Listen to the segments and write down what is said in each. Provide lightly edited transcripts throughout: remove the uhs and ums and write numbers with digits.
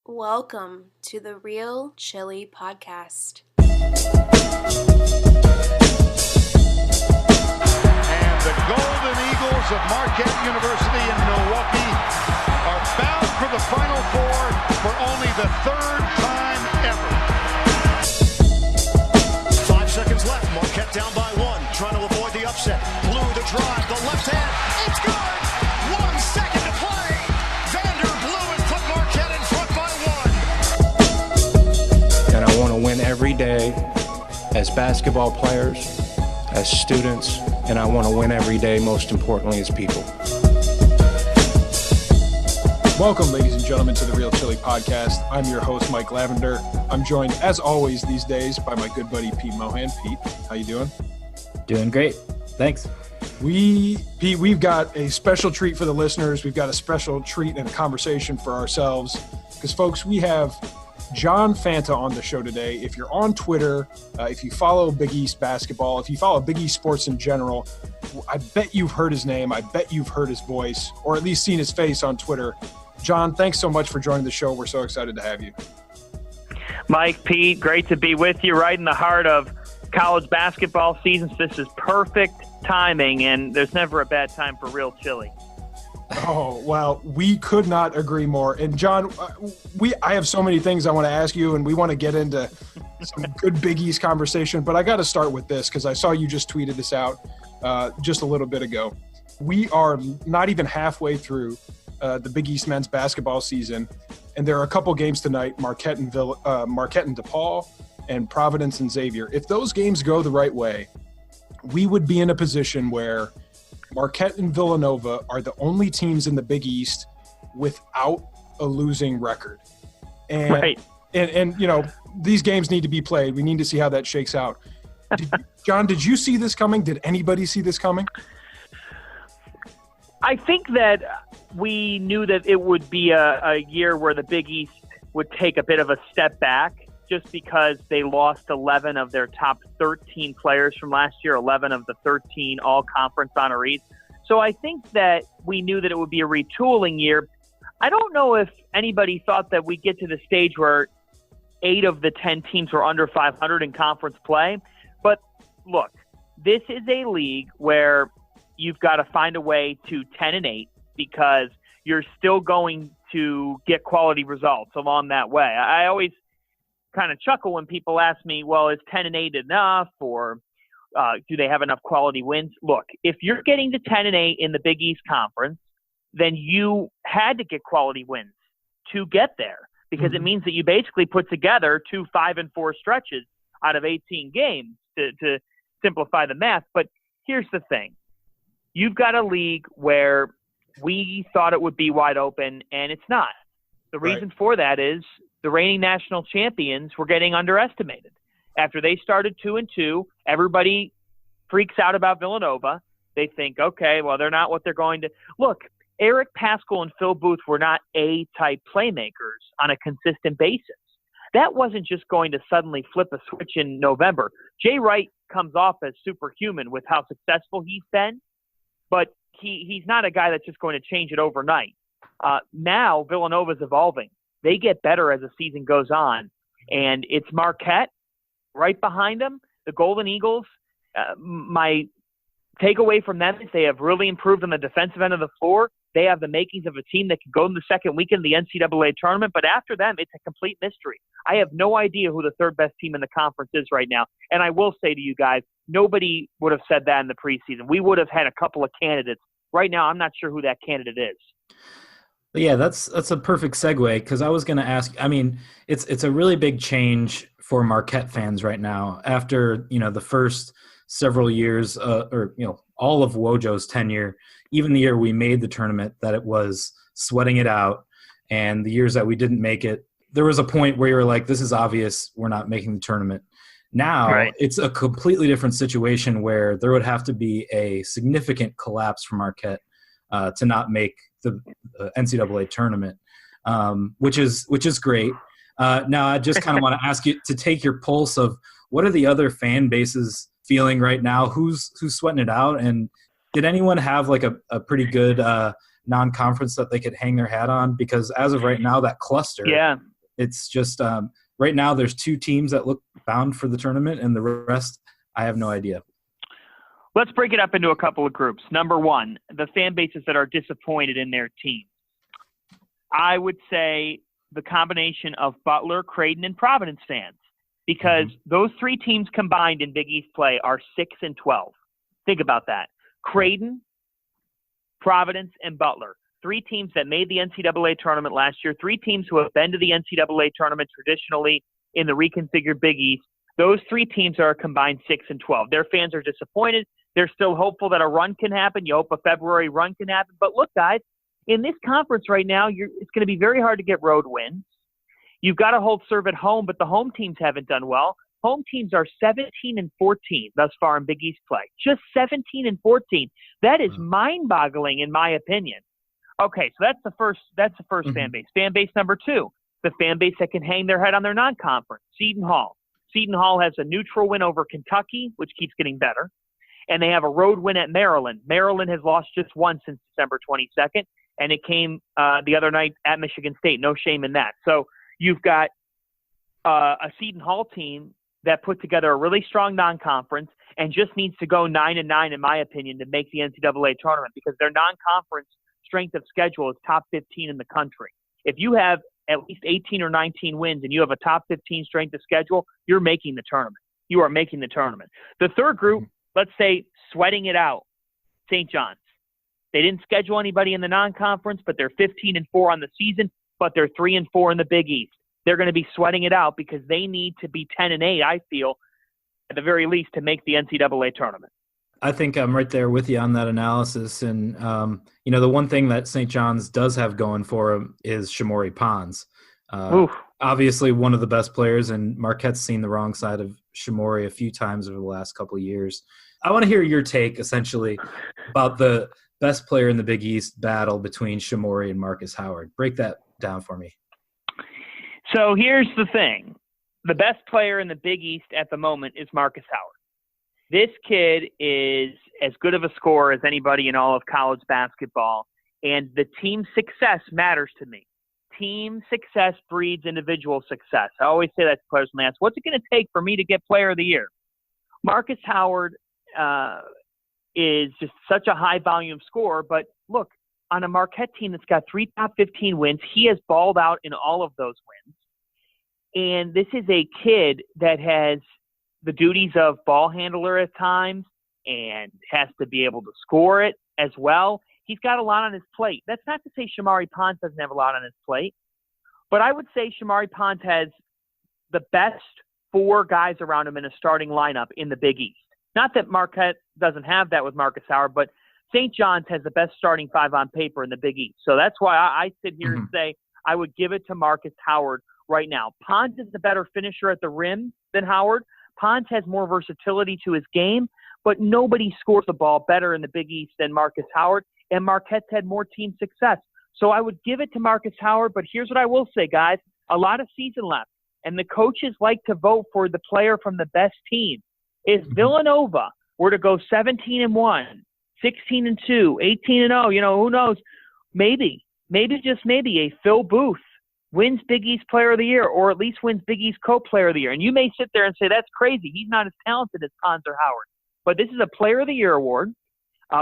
Welcome to the Real Chili Podcast. And the Golden Eagles of Marquette University in Milwaukee are bound for the Final Four for only the third time ever. 5 seconds left. Marquette down by 1, trying to avoid the upset. Blue the drive, the left hand. It's good. 1 second to play. Vander Blue has put Marquette in front by 1. And I want to win every day as basketball players, as students, and I want to win every day, most importantly, as people. Welcome, ladies and gentlemen, to the Real Chili Podcast. I'm your host, Mike Lavender. I'm joined, as always these days, by my good buddy, Pete Mohan. Pete, how you doing? Doing great. Thanks. Pete, we've got a special treat for the listeners. We've got a special treat and a conversation for ourselves. Because, folks, we have John Fanta on the show today. If you're on Twitter, if you follow Big East basketball, if you follow Big East sports in general, I bet you've heard his name. I bet you've heard his voice, or at least seen his face on Twitter. John, thanks so much for joining the show. We're so excited to have you. Mike, Pete, great to be with you right in the heart of college basketball season. This is perfect timing, and there's never a bad time for Real Chili. Oh, well, we could not agree more. And John, I have so many things I want to ask you, and we want to get into some good Big East conversation. But I got to start with this because I saw you just tweeted this out just a little bit ago. We are not even halfway through the Big East men's basketball season, and there are a couple games tonight: Marquette and DePaul, and Providence and Xavier. If those games go the right way, we would be in a position where Marquette and Villanova are the only teams in the Big East without a losing record. And, right. And you know, these games need to be played. We need to see how that shakes out. John, did you see this coming? Did anybody see this coming? I think that we knew that it would be a year where the Big East would take a bit of a step back just because they lost 11 of their top 13 players from last year, 11 of the 13 all-conference honorees. So I think that we knew that it would be a retooling year. I don't know if anybody thought that we'd get to the stage where 8 of the 10 teams were under 500 in conference play. But look, this is a league where you've got to find a way to 10-8 because you're still going to get quality results along that way. I always kind of chuckle when people ask me, well, is 10-8 enough, or do they have enough quality wins? Look, if you're getting to 10-8 in the Big East Conference, then you had to get quality wins to get there because it means that you basically put together 2 5-4 stretches out of 18 games to simplify the math. But here's the thing. You've got a league where we thought it would be wide open, and it's not. The reason for that is the reigning national champions were getting underestimated. After they started 2-2, everybody freaks out about Villanova. They think, okay, well, they're not what they're going to – look, Eric Paschall and Phil Booth were not A-type playmakers on a consistent basis. That wasn't just going to suddenly flip a switch in November. Jay Wright comes off as superhuman with how successful he's been, but he's not a guy that's just going to change it overnight. Now Villanova's evolving. They get better as the season goes on, and it's Marquette right behind them, the Golden Eagles. My takeaway from them is they have really improved on the defensive end of the floor. They have the makings of a team that can go in the second weekend of the NCAA tournament, but after them, it's a complete mystery. I have no idea who the third best team in the conference is right now, and I will say to you guys, nobody would have said that in the preseason. We would have had a couple of candidates. Right now, I'm not sure who that candidate is. Yeah, that's a perfect segue because I was going to ask. I mean, it's a really big change for Marquette fans right now after the first several years, or all of Wojo's tenure, even the year we made the tournament, that it was sweating it out, and the years that we didn't make it, there was a point where you were like, "This is obvious, we're not making the tournament." Now It's a completely different situation where there would have to be a significant collapse for Marquette to not make the NCAA tournament, which is great. Now, I just kind of want to ask you to take your pulse of what are the other fan bases feeling right now? Who's sweating it out? And did anyone have like a pretty good non-conference that they could hang their hat on? Because as of right now, that cluster It's just right now there's 2 teams that look bound for the tournament, and the rest, I have no idea. Let's break it up into a couple of groups. Number one, the fan bases that are disappointed in their team. I would say the combination of Butler, Creighton, and Providence fans, because those 3 teams combined in Big East play are 6-12. Think about that. Creighton, Providence, and Butler. 3 teams that made the NCAA tournament last year. 3 teams who have been to the NCAA tournament traditionally in the reconfigured Big East. Those 3 teams are a combined 6-12. Their fans are disappointed. They're still hopeful that a run can happen. You hope a February run can happen. But look, guys, in this conference right now, it's going to be very hard to get road wins. You've got to hold serve at home, but the home teams haven't done well. Home teams are 17-14 thus far in Big East play. Just 17-14. That is mind-boggling, in my opinion. Okay, so that's the first fan base. Fan base number 2, the fan base that can hang their head on their non-conference, Seton Hall. Seton Hall has a neutral win over Kentucky, which keeps getting better. And they have a road win at Maryland. Maryland has lost just once since December 22nd, and it came the other night at Michigan State. No shame in that. So you've got a Seton Hall team that put together a really strong non-conference and just needs to go 9-9, in my opinion, to make the NCAA tournament, because their non-conference strength of schedule is top 15 in the country. If you have at least 18 or 19 wins and you have a top 15 strength of schedule, you're making the tournament. You are making the tournament. The third group, let's say, sweating it out, St. John's. They didn't schedule anybody in the non-conference, but they're 15-4 on the season, but they're 3-4 in the Big East. They're going to be sweating it out because they need to be 10-8, I feel, at the very least, to make the NCAA tournament. I think I'm right there with you on that analysis. And, the one thing that St. John's does have going for him is Shamori Pons. Obviously one of the best players, and Marquette's seen the wrong side of Shamori a few times over the last couple of years. I want to hear your take, essentially, about the best player in the Big East battle between Shamori and Marcus Howard. Break that down for me. So here's the thing. The best player in the Big East at the moment is Marcus Howard. This kid is as good of a scorer as anybody in all of college basketball, and the team success matters to me. Team success breeds individual success. I always say that to players when they ask, what's it going to take for me to get player of the year? Marcus Howard is just such a high-volume scorer, but look, on a Marquette team that's got 3 top 15 wins, he has balled out in all of those wins. And this is a kid that has the duties of ball handler at times and has to be able to score it as well. He's got a lot on his plate. That's not to say Shamari Pons doesn't have a lot on his plate, but I would say Shamari Pons has the best 4 guys around him in a starting lineup in the Big East. Not that Marquette doesn't have that with Marcus Howard, but St. John's has the best starting 5 on paper in the Big East. So that's why I sit here and say I would give it to Marcus Howard right now. Pons is the better finisher at the rim than Howard. Pons has more versatility to his game, but nobody scores the ball better in the Big East than Marcus Howard, and Marquette's had more team success. So I would give it to Marcus Howard, but here's what I will say, guys. A lot of season left, and the coaches like to vote for the player from the best team. If Villanova were to go 17-1, 16-2, 18-0, who knows? Maybe just maybe a Phil Booth wins Big East Player of the Year, or at least wins Big East Co-Player of the Year. And you may sit there and say, that's crazy. He's not as talented as Pons or Howard. But this is a Player of the Year award.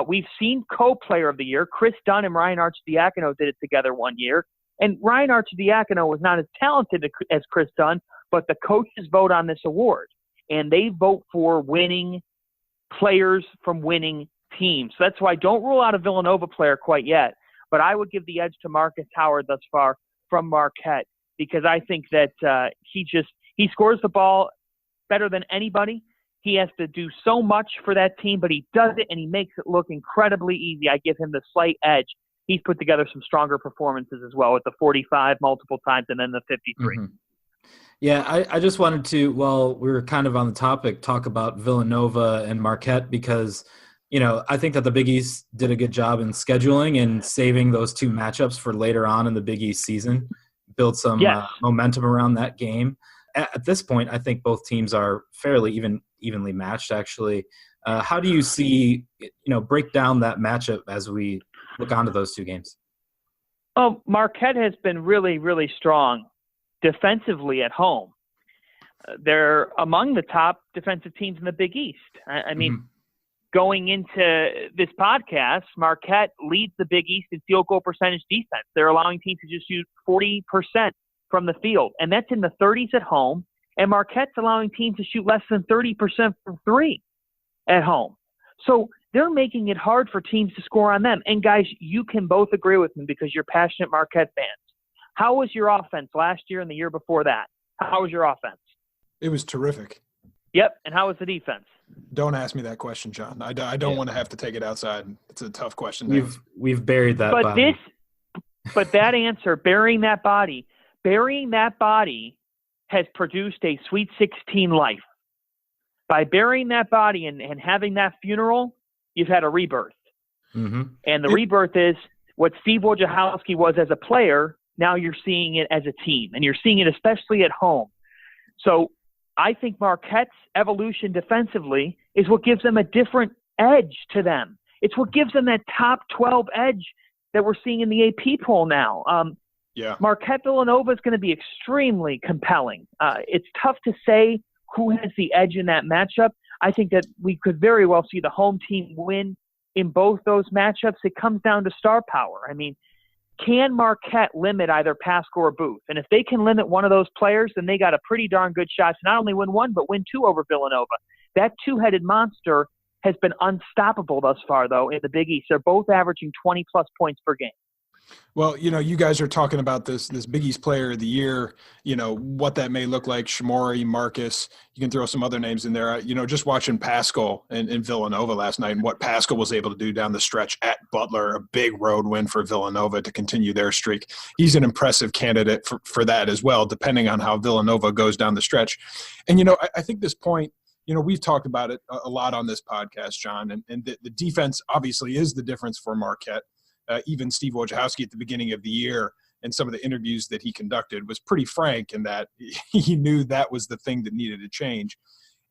We've seen Co-Player of the Year. Chris Dunn and Ryan Arcidiacono did it together one year. And Ryan Arcidiacono was not as talented as Chris Dunn, but the coaches vote on this award. And they vote for winning players from winning teams. So that's why I don't rule out a Villanova player quite yet. But I would give the edge to Marcus Howard thus far from Marquette, because I think that he scores the ball better than anybody. He has to do so much for that team, but he does it, and he makes it look incredibly easy. I give him the slight edge. He's put together some stronger performances as well, with the 45 multiple times and then the 53. Yeah, I just wanted to, while we were kind of on the topic, talk about Villanova and Marquette, because I think that the Big East did a good job in scheduling and saving those 2 matchups for later on in the Big East season, build some momentum around that game. At this point, I think both teams are fairly evenly matched, actually. How do you see, break down that matchup as we look onto those 2 games? Oh, Marquette has been really, really strong defensively at home. They're among the top defensive teams in the Big East. I mean, going into this podcast, Marquette leads the Big East in field goal percentage defense. They're allowing teams to just shoot 40% from the field, and that's in the 30s at home. And Marquette's allowing teams to shoot less than 30% from three at home. So they're making it hard for teams to score on them. And guys, you can both agree with me because you're passionate Marquette fans. How was your offense last year and the year before that? How was your offense? It was terrific. Yep. And how was the defense? Don't ask me that question, John. I don't want to have to take it outside. It's a tough question. We've buried that but body. But that answer, burying that body has produced a Sweet 16 life. By burying that body and having that funeral, you've had a rebirth. And the rebirth is what Steve Wojciechowski was as a player. Now you're seeing it as a team, and you're seeing it especially at home. So I think Marquette's evolution defensively is what gives them a different edge to them. It's what gives them that top 12 edge that we're seeing in the AP poll now. Marquette Villanova is going to be extremely compelling. It's tough to say who has the edge in that matchup. I think that we could very well see the home team win in both those matchups. It comes down to star power. I mean, can Marquette limit either Pascal or Booth? And if they can limit one of those players, then they got a pretty darn good shot to not only win one, but win two over Villanova. That two-headed monster has been unstoppable thus far, though, in the Big East. They're both averaging 20-plus points per game. Well, you guys are talking about this Big East Player of the Year, what that may look like, Shamori, Marcus. You can throw some other names in there. Just watching Pascal in Villanova last night and what Pascal was able to do down the stretch at Butler, a big road win for Villanova to continue their streak. He's an impressive candidate for that as well, depending on how Villanova goes down the stretch. And, I think this point, we've talked about it a lot on this podcast, John, and the defense obviously is the difference for Marquette. Even Steve Wojciechowski at the beginning of the year and some of the interviews that he conducted was pretty frank in that he knew that was the thing that needed to change.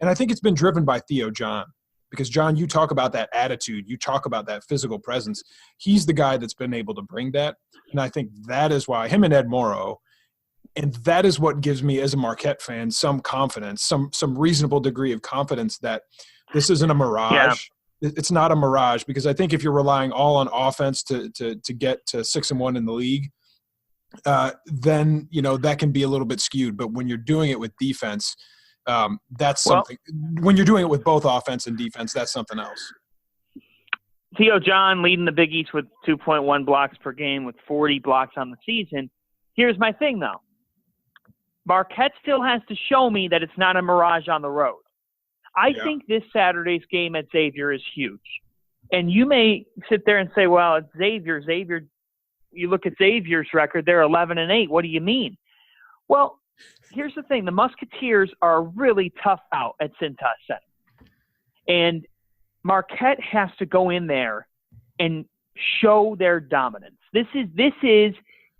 And I think it's been driven by Theo John because, John, you talk about that attitude. You talk about that physical presence. He's the guy that's been able to bring that. And I think that is why him and Ed Morrow, and that is what gives me as a Marquette fan some confidence, some reasonable degree of confidence that this isn't a mirage. Yeah. It's not a mirage because I think if you're relying all on offense to get to 6-1 in the league, then that can be a little bit skewed. But when you're doing it with defense, that's something. When you're doing it with both offense and defense, that's something else. Theo John leading the Big East with 2.1 blocks per game with 40 blocks on the season. Here's my thing, though. Marquette still has to show me that it's not a mirage on the road. I think this Saturday's game at Xavier is huge. And you may sit there and say, well, it's Xavier. You look at Xavier's record, they're 11-8. What do you mean? Well, here's the thing. The Musketeers are a really tough out at Cintas Center. And Marquette has to go in there and show their dominance. This is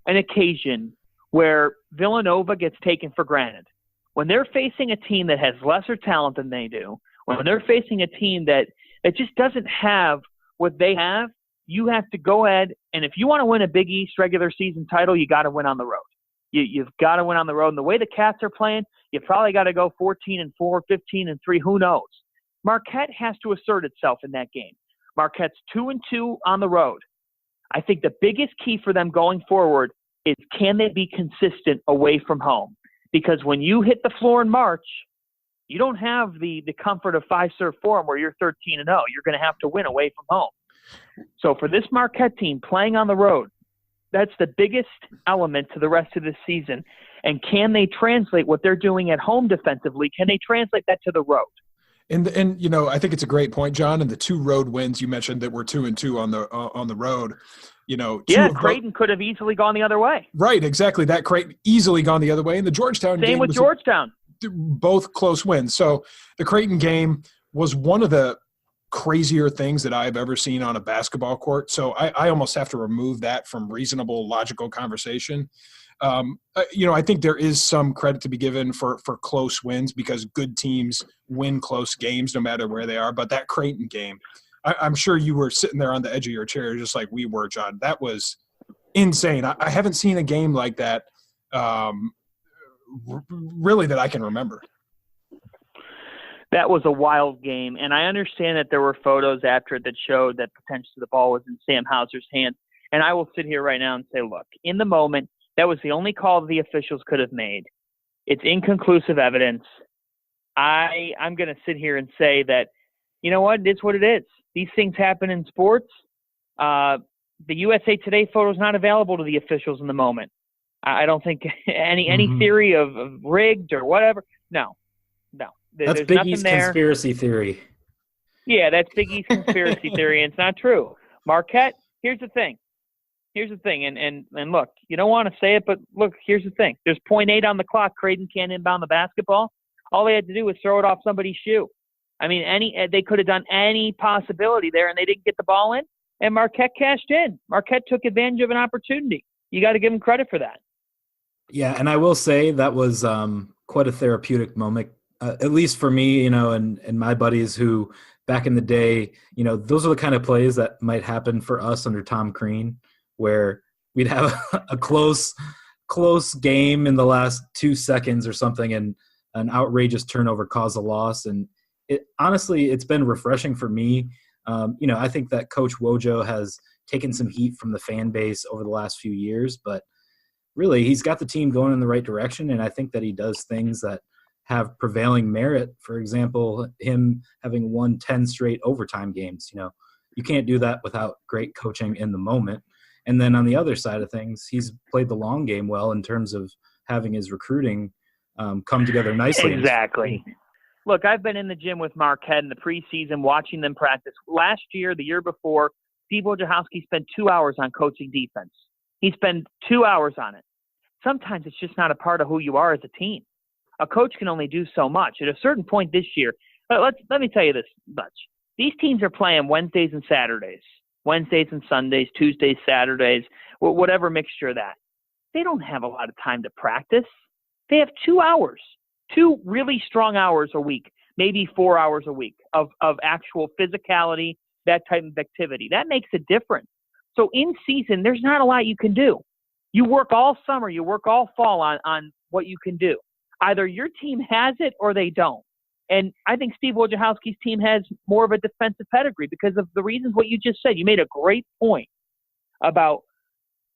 an occasion where Villanova gets taken for granted. When they're facing a team that has lesser talent than they do, when they're facing a team that just doesn't have what they have, you have to go ahead, and if you want to win a Big East regular season title, you got to win on the road. You've got to win on the road. And the way the Cats are playing, you probably got to go 14-4, 15-3, who knows. Marquette has to assert itself in that game. Marquette's 2-2 on the road. I think the biggest key for them going forward is can they be consistent away from home? Because when you hit the floor in March, you don't have the comfort of five-serve form where you're 13-0. You're going to have to win away from home. So for this Marquette team playing on the road, that's the biggest element to the rest of the season. And can they translate what they're doing at home defensively? Can they translate that to the road? And I think it's a great point, John. And the two road wins you mentioned that were 2-2 on the road. Creighton could have easily gone the other way. Right, exactly. That Creighton easily gone the other way. And the Georgetown game. Same with Georgetown. Both close wins. So the Creighton game was one of the crazier things that I've ever seen on a basketball court. So I almost have to remove that from reasonable, logical conversation. I think there is some credit to be given for close wins because good teams win close games no matter where they are. But that Creighton game, I'm sure you were sitting there on the edge of your chair just like we were, John. That was insane. I haven't seen a game like that really that I can remember. That was a wild game, and I understand that there were photos after it that showed that potentially the ball was in Sam Hauser's hands. And I will sit here right now and say, look, in the moment, that was the only call the officials could have made. It's inconclusive evidence. I'm going to sit here and say that, you know what, it's what it is. These things happen in sports. The USA Today photo is not available to the officials in the moment. I don't think any theory of rigged or whatever. No. That's There's Big nothing East there. conspiracy theory. Yeah, that's Big East conspiracy theory, and it's not true. Marquette, here's the thing, and look, you don't want to say it, but look, here's the thing. There's .8 on the clock. Creighton can't inbound the basketball. All they had to do was throw it off somebody's shoe. I mean, they could have done any possibility there, and they didn't get the ball in, and Marquette cashed in. Marquette took advantage of an opportunity. You got to give them credit for that. Yeah, and I will say that was quite a therapeutic moment, at least for me, and my buddies who back in the day, those are the kind of plays that might happen for us under Tom Crean, where we'd have a close game in the last 2 seconds or something, and an outrageous turnover caused a loss. And honestly, it's been refreshing for me. I think that Coach Wojo has taken some heat from the fan base over the last few years, but really he's got the team going in the right direction. And I think that he does things that have prevailing merit. For example, him having won 10 straight overtime games. You can't do that without great coaching in the moment. And then on the other side of things, he's played the long game well in terms of having his recruiting come together nicely. Exactly. Look, I've been in the gym with Marquette in the preseason watching them practice. Last year, the year before, Steve Wojciechowski spent 2 hours on coaching defense. He spent 2 hours on it. Sometimes it's just not a part of who you are as a team. A coach can only do so much. At a certain point this year, let me tell you this, Dutch. These teams are playing Wednesdays and Saturdays, Wednesdays and Sundays, Tuesdays, Saturdays, whatever mixture of that. They don't have a lot of time to practice. They have 2 hours, 2 really strong hours a week, maybe 4 hours a week of actual physicality, that type of activity. That makes a difference. So in season, there's not a lot you can do. You work all summer, you work all fall on what you can do. Either your team has it or they don't. And I think Steve Wojciechowski's team has more of a defensive pedigree because of the reasons what you just said. You made a great point about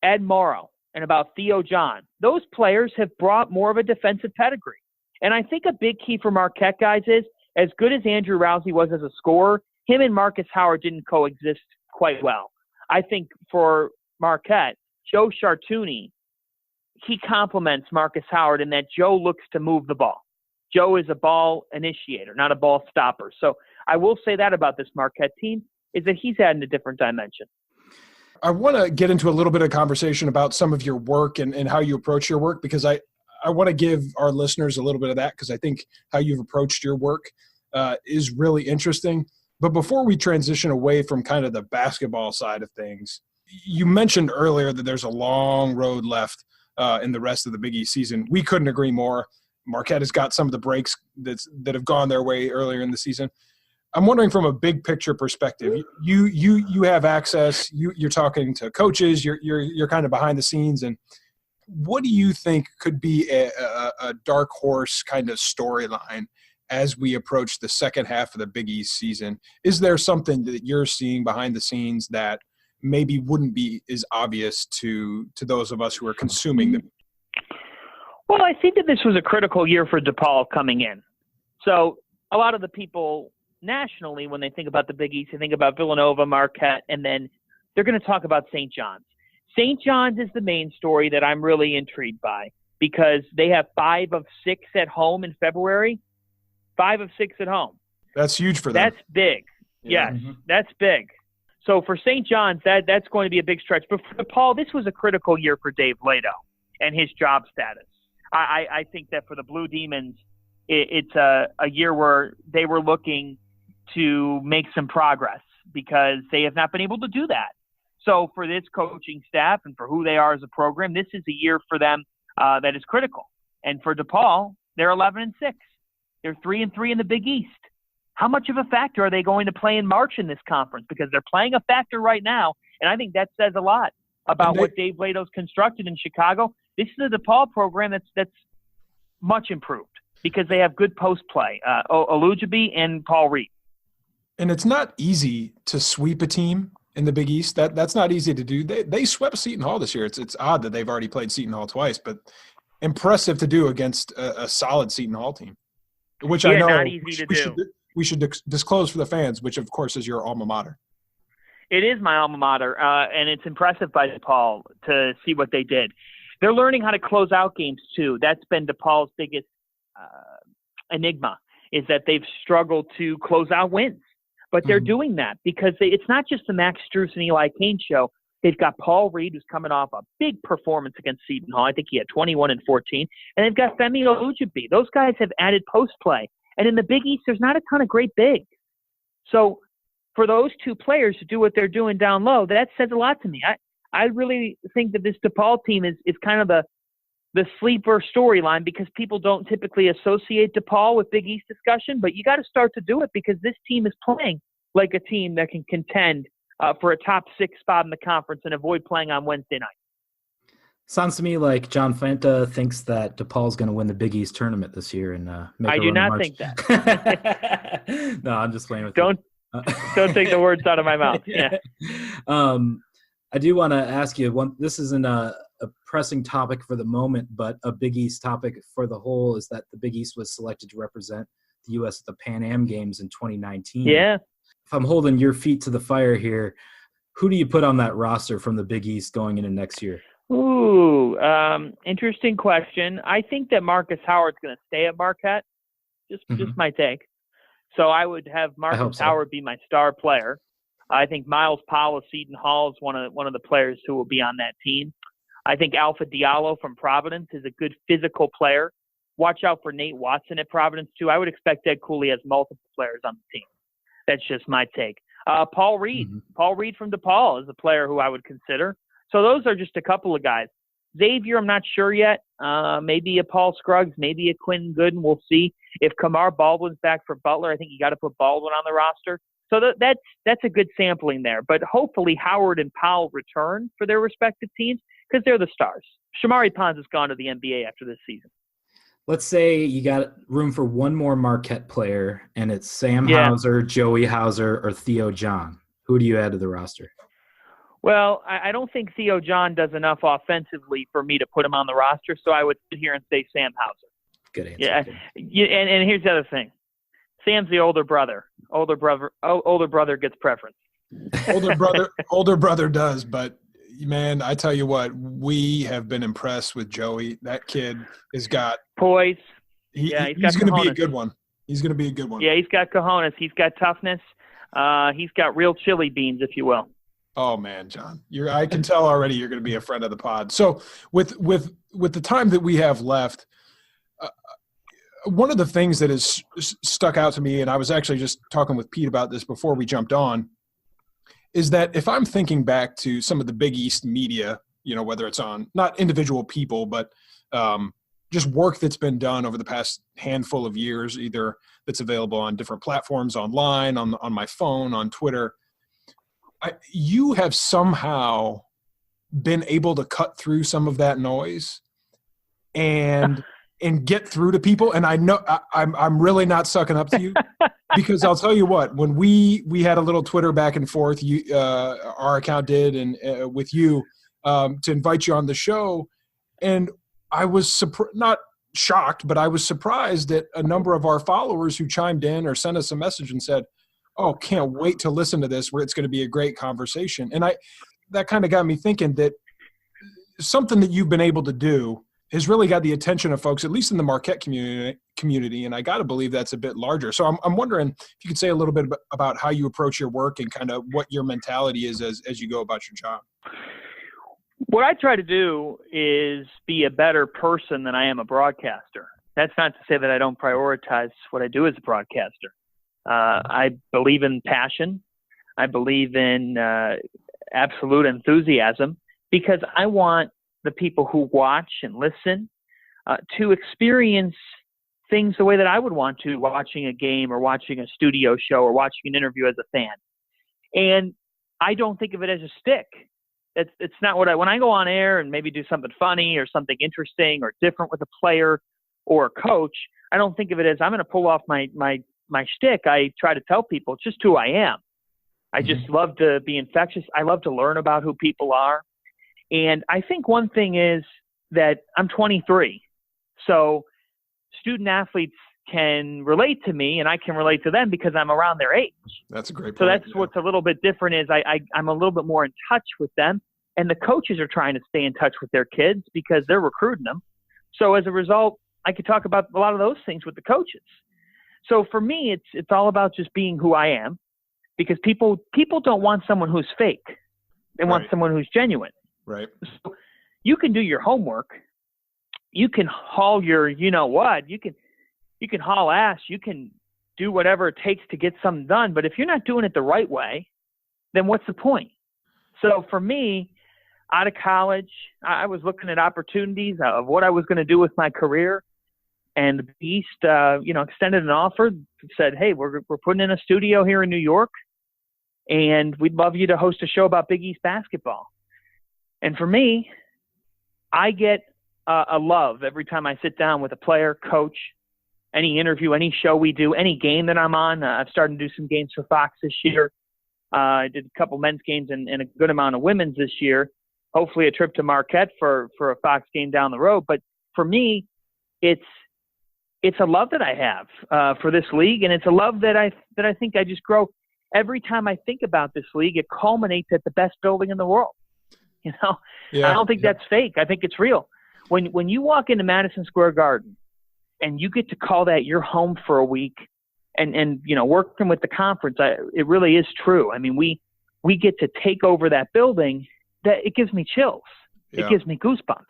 Ed Morrow and about Theo John. Those players have brought more of a defensive pedigree. And I think a big key for Marquette guys is, as good as Andrew Rousey was as a scorer, him and Marcus Howard didn't coexist quite well. I think for Marquette, Joe Chartouni, he complements Marcus Howard in that Joe looks to move the ball. Joe is a ball initiator, not a ball stopper. So I will say that about this Marquette team, is that he's adding a different dimension. I want to get into a little bit of conversation about some of your work and how you approach your work, because I want to give our listeners a little bit of that, because I think how you've approached your work is really interesting. But before we transition away from kind of the basketball side of things, you mentioned earlier that there's a long road left in the rest of the Big East season. We couldn't agree more. Marquette has got some of the breaks that have gone their way earlier in the season. I'm wondering from a big picture perspective, you have access, you're talking to coaches, you're kind of behind the scenes, and what do you think could be a dark horse kind of storyline as we approach the second half of the Big East season? Is there something that you're seeing behind the scenes that maybe wouldn't be as obvious to those of us who are consuming them? Well, I think that this was a critical year for DePaul coming in. So a lot of the people nationally, when they think about the Big East, they think about Villanova, Marquette, and then they're going to talk about St. John's. St. John's is the main story that I'm really intrigued by, because they have 5 of 6 at home in February. 5 of 6 at home. That's huge for them. That's big. Yeah. Yes, that's big. So for St. John's, that's going to be a big stretch. But for DePaul, this was a critical year for Dave Leto and his job status. I think that for the Blue Demons, it's a year where they were looking to make some progress because they have not been able to do that. So for this coaching staff and for who they are as a program, this is a year for them that is critical. And for DePaul, they're 11-6. They're 3-3 in the Big East. How much of a factor are they going to play in March in this conference? Because they're playing a factor right now, and I think that says a lot about what Dave Leto's constructed in Chicago. This is a DePaul program that's much improved because they have good post play, Olujibi and Paul Reed. And it's not easy to sweep a team in the Big East. That's not easy to do. They swept Seton Hall this year. It's odd that they've already played Seton Hall twice, but impressive to do against a solid Seton Hall team, which I know not easy to do. We should disclose for the fans, which of course is your alma mater. It is my alma mater, and it's impressive by DePaul to see what they did. They're learning how to close out games too. That's been DePaul's biggest enigma, is that they've struggled to close out wins. But they're doing that because it's not just the Max Strus and Eli Kane show. They've got Paul Reed, who's coming off a big performance against Seton Hall. I think he had 21 and 14. And they've got Femi Olujibi. Those guys have added post play. And in the Big East, there's not a ton of great bigs. So for those two players to do what they're doing down low, that says a lot to me. I really think that this DePaul team is kind of the sleeper storyline because people don't typically associate DePaul with Big East discussion, but you got to start to do it because this team is playing like a team that can contend for a top 6 spot in the conference and avoid playing on Wednesday night. Sounds to me like John Fanta thinks that DePaul's going to win the Big East tournament this year and make. I do not think that. No, I'm just playing with don't take the words out of my mouth. Yeah. I do want to ask you one. This isn't a pressing topic for the moment, but a Big East topic for the whole is that the Big East was selected to represent the U.S. at the Pan Am Games in 2019. Yeah. If I'm holding your feet to the fire here, who do you put on that roster from the Big East going into next year? Ooh, interesting question. I think that Marcus Howard's going to stay at Marquette. Just my take. So I would have Marcus Howard be my star player. I think Miles Powell of Seton Hall is one of the players who will be on that team. I think Alpha Diallo from Providence is a good physical player. Watch out for Nate Watson at Providence too. I would expect Ed Cooley has multiple players on the team. That's just my take. Paul Reed. Paul Reed from DePaul is a player who I would consider. So those are just a couple of guys. Xavier, I'm not sure yet. Maybe a Paul Scruggs, maybe a Quinn Gooden. We'll see. If Kamar Baldwin's back for Butler, I think you got to put Baldwin on the roster. So that's a good sampling there. But hopefully Howard and Powell return for their respective teams because they're the stars. Shamari Pons has gone to the NBA after this season. Let's say you got room for one more Marquette player, and it's Sam Hauser, Joey Hauser, or Theo John. Who do you add to the roster? Well, I don't think Theo John does enough offensively for me to put him on the roster, so I would sit here and say Sam Hauser. Good answer. Yeah, and here's the other thing. Sam's the older brother. Older brother gets preference. Older brother does, but man, I tell you what, we have been impressed with Joey. That kid has got poise. He's going to be a good one. He's going to be a good one. Yeah, he's got cojones. He's got toughness. He's got real chili beans, if you will. Oh man, John, I can tell already you're going to be a friend of the pod. So with the time that we have left, one of the things that has stuck out to me, and I was actually just talking with Pete about this before we jumped on, is that if I'm thinking back to some of the Big East media, whether it's on not individual people, but just work that's been done over the past handful of years, either that's available on different platforms, online, on my phone, on Twitter, you have somehow been able to cut through some of that noise and get through to people. And I know I'm really not sucking up to you because I'll tell you what, when we had a little Twitter back and forth, our account did, and with you to invite you on the show. And I was not shocked, but I was surprised that a number of our followers who chimed in or sent us a message and said, "Oh, can't wait to listen to this, where it's going to be a great conversation." And that kind of got me thinking that something that you've been able to do has really got the attention of folks, at least in the Marquette community. And I got to believe that's a bit larger. So I'm wondering if you could say a little bit about how you approach your work and kind of what your mentality is as you go about your job. What I try to do is be a better person than I am a broadcaster. That's not to say that I don't prioritize what I do as a broadcaster. I believe in passion. I believe in absolute enthusiasm because I want the people who watch and listen to experience things the way that I would want to, watching a game or watching a studio show or watching an interview as a fan. And I don't think of it as a stick. It's not when I go on air and maybe do something funny or something interesting or different with a player, or a coach, I don't think of it as I'm going to pull off my shtick. I try to tell people it's just who I am. I just love to be infectious. I love to learn about who people are. And I think one thing is that I'm 23. So student athletes can relate to me and I can relate to them because I'm around their age. That's a great point. So that's what's a little bit different is I'm a little bit more in touch with them. And the coaches are trying to stay in touch with their kids because they're recruiting them. So as a result, I could talk about a lot of those things with the coaches. So for me, it's all about just being who I am, because people don't want someone who's fake. They want someone who's genuine. Right. So you can do your homework. You can haul your, you know what, you can haul ass. You can do whatever it takes to get something done. But if you're not doing it the right way, then what's the point? So for me, out of college, I was looking at opportunities of what I was going to do with my career. And the East, extended an offer, said, hey, we're putting in a studio here in New York, and we'd love you to host a show about Big East basketball. And for me, I get a love every time I sit down with a player, coach, any interview, any show we do, any game that I'm on. I've started to do some games for Fox this year. I did a couple men's games and a good amount of women's this year. Hopefully a trip to Marquette for a Fox game down the road. But for me, it's a love that I have for this league, and it's a love that I think I just grow. Every time I think about this league, it culminates at the best building in the world. You know, I don't think that's fake. I think it's real. When you walk into Madison Square Garden and you get to call that your home for a week, and working with the conference, it really is true. I mean, we get to take over that building. That it gives me chills. It gives me goosebumps.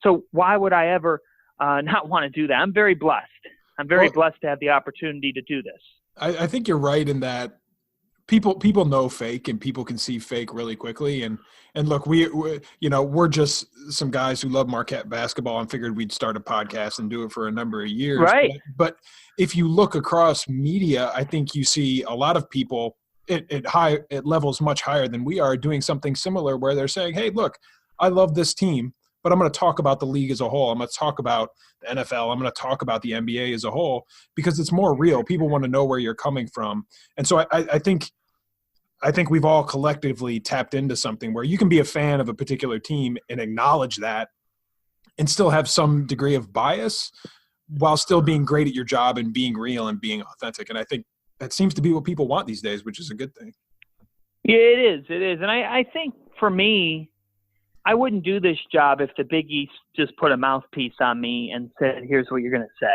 So why would I ever not want to do that? I'm very blessed. I'm very blessed to have the opportunity to do this. I think you're right in that people know fake, and people can see fake really quickly. And look, we're just some guys who love Marquette basketball and figured we'd start a podcast and do it for a number of years. Right. But if you look across media, I think you see a lot of people at levels much higher than we are doing something similar, where they're saying, hey, look, I love this team, but I'm going to talk about the league as a whole. I'm going to talk about the NFL. I'm going to talk about the NBA as a whole, because it's more real. People want to know where you're coming from. And so I think we've all collectively tapped into something where you can be a fan of a particular team and acknowledge that and still have some degree of bias while still being great at your job and being real and being authentic. And I think that seems to be what people want these days, which is a good thing. Yeah, it is. It is. And I think for me, I wouldn't do this job if the Big East just put a mouthpiece on me and said, here's what you're going to say.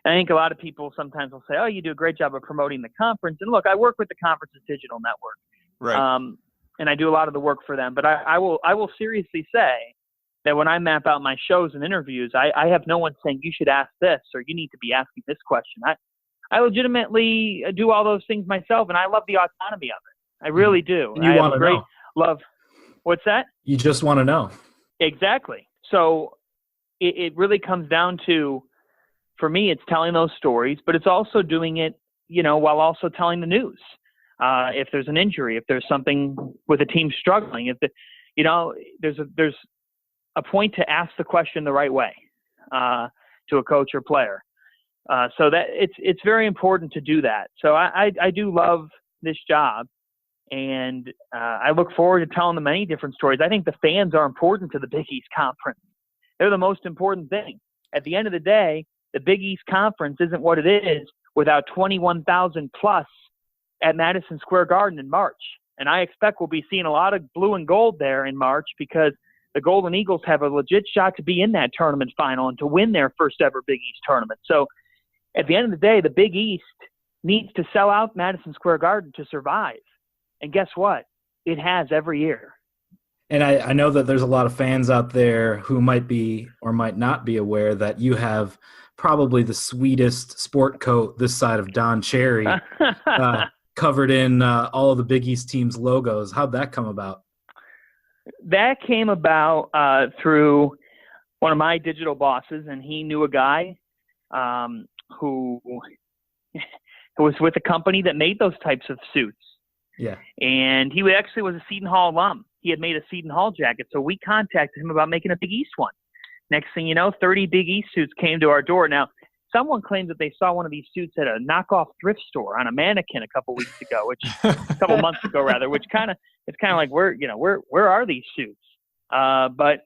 And I think a lot of people sometimes will say, oh, you do a great job of promoting the conference. And look, I work with the conference's digital network. Right. And I do a lot of the work for them. But I will seriously say that when I map out my shows and interviews, I have no one saying you should ask this or you need to be asking this question. I legitimately do all those things myself, and I love the autonomy of it. I really do. You want to know. Love. What's that? You just want to know. Exactly. So it really comes down to, for me, it's telling those stories, but it's also doing it, while also telling the news. If there's an injury, if there's something with a team struggling, there's a point to ask the question the right way to a coach or player. So that it's very important to do that. So I do love this job, and I look forward to telling them many different stories. I think the fans are important to the Big East Conference. They're the most important thing. At the end of the day, the Big East Conference isn't what it is without 21,000 plus at Madison Square Garden in March. And I expect we'll be seeing a lot of blue and gold there in March, because the Golden Eagles have a legit shot to be in that tournament final and to win their first ever Big East tournament. So at the end of the day, the Big East needs to sell out Madison Square Garden to survive. And guess what? It has every year. And I know that there's a lot of fans out there who might be or might not be aware that you have probably the sweetest sport coat this side of Don Cherry, covered in all of the Big East teams' logos. How'd that come about? That came about through one of my digital bosses, and he knew a guy who was with a company that made those types of suits. Yeah. And he actually was a Seton Hall alum. He had made a Seton Hall jacket, so we contacted him about making a Big East one. Next thing you know, 30 Big East suits came to our door. Now, someone claimed that they saw one of these suits at a knockoff thrift store on a mannequin a couple months ago, which kind of like where are these suits? But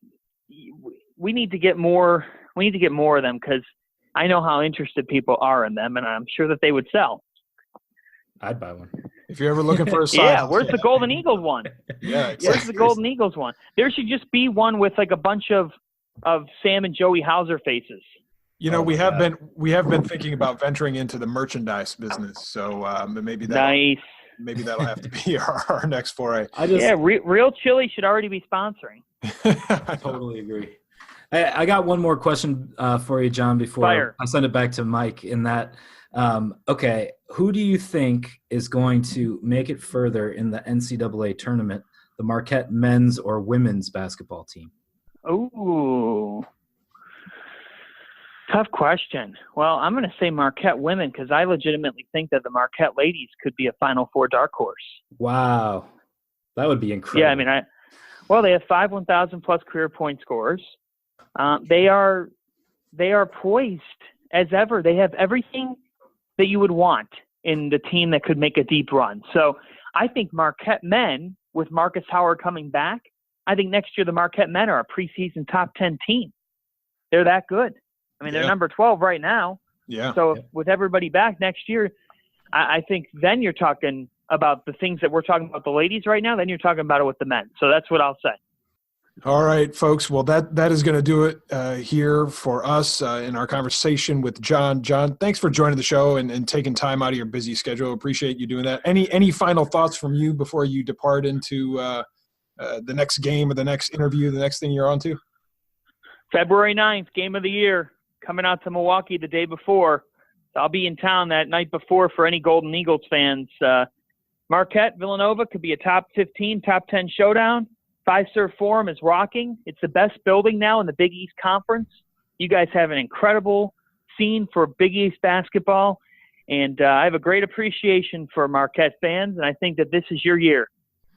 we need to get more. We need to get more of them because I know how interested people are in them, and I'm sure that they would sell. I'd buy one. If you're ever looking for a side. Yeah, where's the Golden Eagles one? Yeah, exactly. Where's the Golden Eagles one? There should just be one with like a bunch of Sam and Joey Hauser faces. You know, we have been thinking about venturing into the merchandise business, so maybe that'll have to be our next foray. Real Chili should already be sponsoring. I totally agree. I got one more question for you, John, before I send it back to Mike. In that, okay, who do you think is going to make it further in the NCAA tournament, the Marquette men's or women's basketball team? Ooh. Tough question. Well, I'm going to say Marquette women because I legitimately think that the Marquette ladies could be a Final Four dark horse. Wow. That would be incredible. Yeah, I mean, they have 5 1,000-plus career point scorers. They are poised as ever. They have everything that you would want in the team that could make a deep run. So I think Marquette men, with Marcus Howard coming back, I think next year the Marquette men are a preseason top 10 team. They're that good. I mean, they're number 12 right now. Yeah. So with everybody back next year, I think then you're talking about the things that we're talking about the ladies right now. Then you're talking about it with the men. So that's what I'll say. All right, folks. Well, that is going to do it here for us in our conversation with John. John, thanks for joining the show and taking time out of your busy schedule. Appreciate you doing that. Any final thoughts from you before you depart into the next game or the next interview, the next thing you're on to? February 9th, game of the year, coming out to Milwaukee the day before. I'll be in town that night before for any Golden Eagles fans. Marquette, Villanova could be a top 15, top 10 showdown. Fiserv Forum is rocking. It's the best building now in the Big East Conference. You guys have an incredible scene for Big East basketball, and I have a great appreciation for Marquette fans, and I think that this is your year.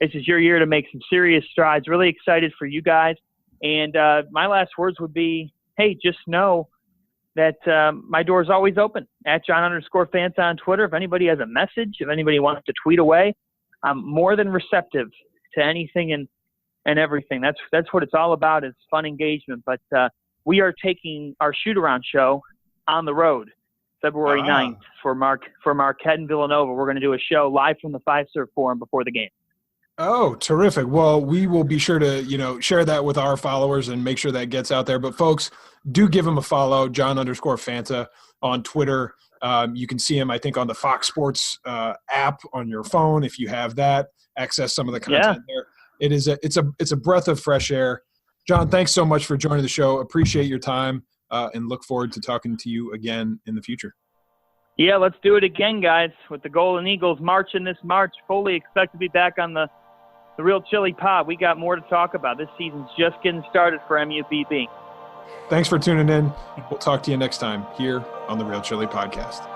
This is your year to make some serious strides. Really excited for you guys. And my last words would be, hey, just know that my door is always open at John_Fanta on Twitter. If anybody has a message, if anybody wants to tweet away, I'm more than receptive to anything and everything. That's what it's all about, is fun engagement. But we are taking our shoot-around show on the road February 9th for Marquette and Villanova. We're going to do a show live from the Fiserv Forum before the game. Oh, terrific. Well, we will be sure to, share that with our followers and make sure that gets out there. But folks, do give him a follow, John_Fanta on Twitter. You can see him, I think, on the Fox Sports app on your phone. If you have that, access some of the content there. It's a breath of fresh air. John, thanks so much for joining the show. Appreciate your time and look forward to talking to you again in the future. Yeah, let's do it again, guys, with the Golden Eagles marching this March. Fully expect to be back on the Real Chili Pod. We got more to talk about. This season's just getting started for MUPB. Thanks for tuning in. We'll talk to you next time here on the Real Chili Podcast.